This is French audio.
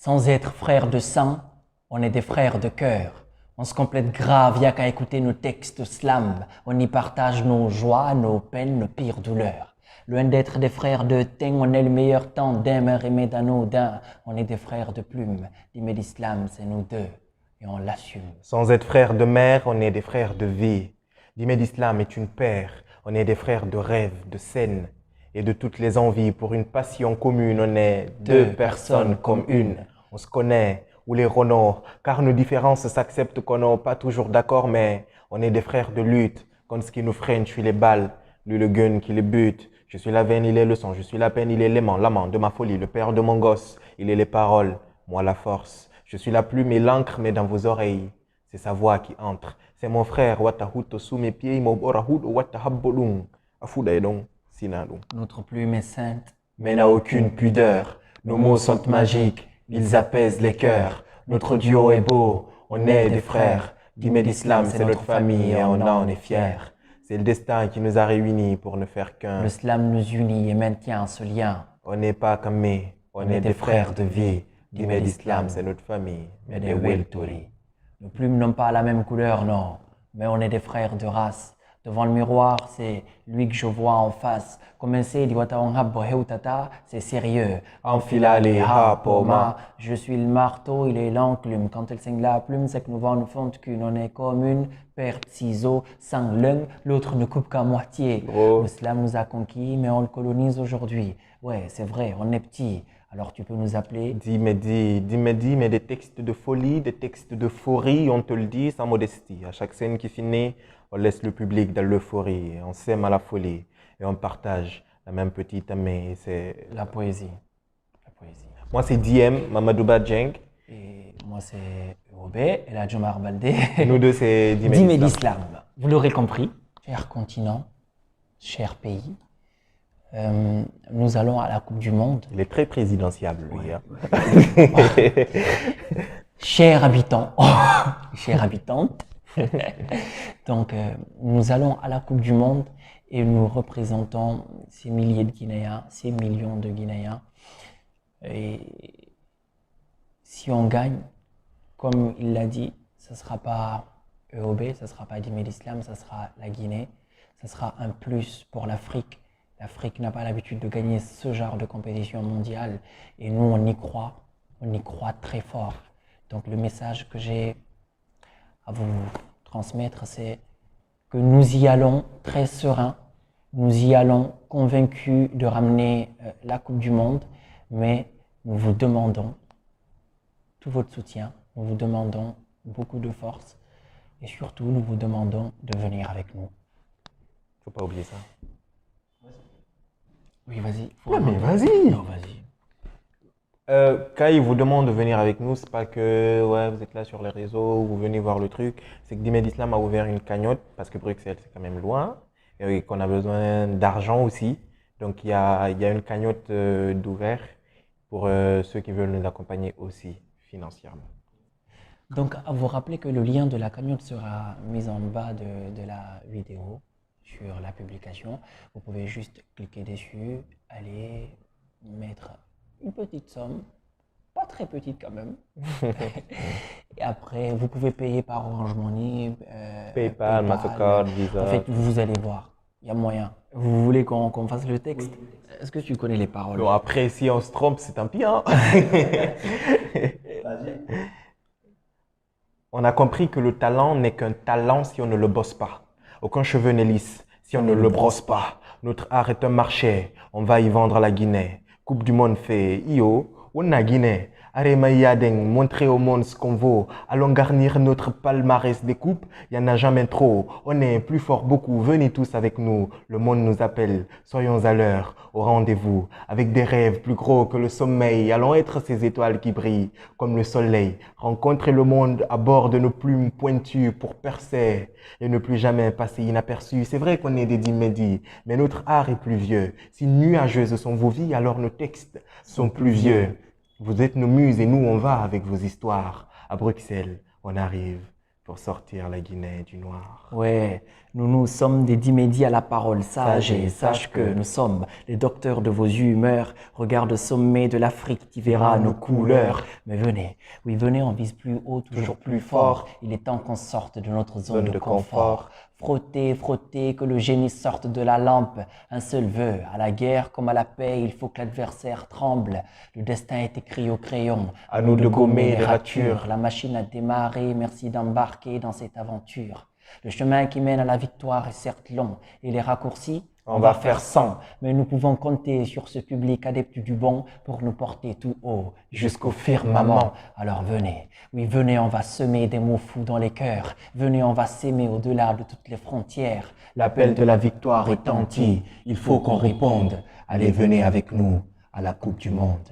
Sans être frères de sang, on est des frères de cœur. On se complète grave, y'a qu'à écouter nos textes slam. On y partage nos joies, nos peines, nos pires douleurs. Loin d'être des frères de teint, on est le meilleur tandem, rimé d'anodin. On est des frères de plume. L'hymne d'islam, c'est nous deux. Et on l'assume. Sans être frères de mère, on est des frères de vie. L'hymne d'islam est une paire. On est des frères de rêve, de scène et de toutes les envies. Pour une passion commune, on est deux personnes comme une. On se connaît, ou les renards, car nos différences s'acceptent qu'on n'est pas toujours d'accord, mais on est des frères de lutte. Quand ce qui nous freine, je suis les balles, lui le gun qui les bute. Je suis la veine, il est le sang, je suis la peine, il est l'aimant, l'amant de ma folie, le père de mon gosse, il est les paroles, moi la force. Je suis la plume et l'encre, mais dans vos oreilles, c'est sa voix qui entre. C'est mon frère, Watahuto sous mes pieds, Moborahudo, Watahabbolung, Afudaedong, Sinadong. Notre plume est sainte, Mais n'a aucune pudeur. Nos mots sont magiques, ils apaisent les cœurs. Notre duo est beau, on est des frères. Guillemets d'Islam, c'est notre famille et on en est fiers. C'est le destin qui nous a réunis pour ne faire qu'un. le slam nous unit et maintient ce lien. On n'est pas comme eux, on est des frères de vie. Guillemets d'Islam, c'est notre famille, mais des Wiltori. Nos plumes n'ont pas la même couleur, non, mais on est des frères de race. Devant le miroir, c'est lui que je vois en face. Commencer dit tata, c'est sérieux. Enfila les ha poma. Je suis le marteau, il est l'enclume. Quand elle saigne la plume, c'est que nous vents ne font qu'une. On est comme une paire de ciseaux, sans l'un, l'autre ne coupe qu'à moitié. Gros. Le slam nous a conquis, mais on le colonise aujourd'hui. Ouais, c'est vrai, on est petit. Alors tu peux nous appeler Dis, mais des textes de folie, des textes d'euphorie, on te le dit sans modestie. À chaque scène qui finit, on laisse le public dans l'euphorie, on s'aime à la folie et on partage la même petite amie. C'est la poésie. La poésie. Moi, c'est DM, Mamadouba Djeng. Et moi, c'est Robé et la Jomar Baldé. Nous deux, c'est Dîme Dime d'Islam. Vous l'aurez compris, cher continent, cher pays, nous allons à la Coupe du Monde. Il est très présidentiable, lui. Hein. Chers habitants, chères habitantes, donc nous allons à la Coupe du Monde et nous représentons ces milliers de Guinéens, ces millions de Guinéens. Et si on gagne, comme il l'a dit, ce ne sera pas EOB, ce ne sera pas Dîme d'Islam, ce sera la Guinée, ce sera un plus pour l'Afrique. L'Afrique n'a pas l'habitude de gagner ce genre de compétition mondiale et nous on y croit très fort. Donc le message que j'ai à vous transmettre, c'est que nous y allons très sereins, nous y allons convaincus de ramener la Coupe du Monde, mais nous vous demandons tout votre soutien, nous vous demandons beaucoup de force et surtout nous vous demandons de venir avec nous. Faut pas oublier ça. Oui, vas-y. Non, mais vas-y. Non, vas-y. Quand ils vous demandent de venir avec nous, c'est pas que ouais, vous êtes là sur les réseaux, vous venez voir le truc. C'est que Dîme d'Islam a ouvert une cagnotte parce que Bruxelles, c'est quand même loin et qu'on a besoin d'argent aussi. Donc, il y a une cagnotte d'ouvert pour ceux qui veulent nous accompagner aussi financièrement. Donc, à vous rappeler que le lien de la cagnotte sera mis en bas de la vidéo sur la publication. Vous pouvez juste cliquer dessus, aller mettre une petite somme, pas très petite quand même. Et après, vous pouvez payer par Orange Money, PayPal, Mastercard, Visa. En fait, vous allez voir, il y a moyen. Vous voulez qu'on fasse le texte? Est-ce que tu connais les paroles? Bon, après, si on se trompe, c'est tant pis. Hein. On a compris que le talent n'est qu'un talent si on ne le bosse pas. Aucun cheveu n'est lisse si on ne le brosse pas. Notre art est un marché, on va y vendre à la Guinée. Coupe du monde fait Io, on a Guinée. Arema Yadeng, montrer au monde ce qu'on vaut. Allons garnir notre palmarès des coupes, il n'y en a jamais trop. On est plus fort beaucoup, venez tous avec nous. Le monde nous appelle, soyons à l'heure, au rendez-vous. Avec des rêves plus gros que le sommeil, allons être ces étoiles qui brillent comme le soleil. Rencontrer le monde à bord de nos plumes pointues pour percer et ne plus jamais passer inaperçu. C'est vrai qu'on est des Dimedi, mais notre art est plus vieux. Si nuageuses sont vos vies, alors nos textes sont plus vieux. Vous êtes nos muses et nous, on va avec vos histoires. À Bruxelles, on arrive. pour sortir la Guinée du noir. Ouais, nous sommes des Dimédi à la parole sage et sache que nous sommes les docteurs de vos humeurs. Regarde au sommet de l'Afrique, tu verras nos couleurs. Mais venez, oui venez, on vise plus haut, toujours plus fort. Il est temps qu'on sorte de notre zone de confort. Frottez, frottez, que le génie sorte de la lampe. Un seul vœu, à la guerre comme à la paix, il faut que l'adversaire tremble. Le destin est écrit au crayon. À nous de gommer les ratures. La machine a démarré, merci d'embarquer dans cette aventure. Le chemin qui mène à la victoire est certes long, et les raccourcis, on va faire 100. Mais nous pouvons compter sur ce public adepte du bon pour nous porter tout haut, jusqu'au firmament. Alors venez, oui venez, on va semer des mots fous dans les cœurs. Venez, on va s'aimer au-delà de toutes les frontières. L'appel de la victoire retentit, il faut qu'on réponde. Allez, venez avec nous à la Coupe du Monde.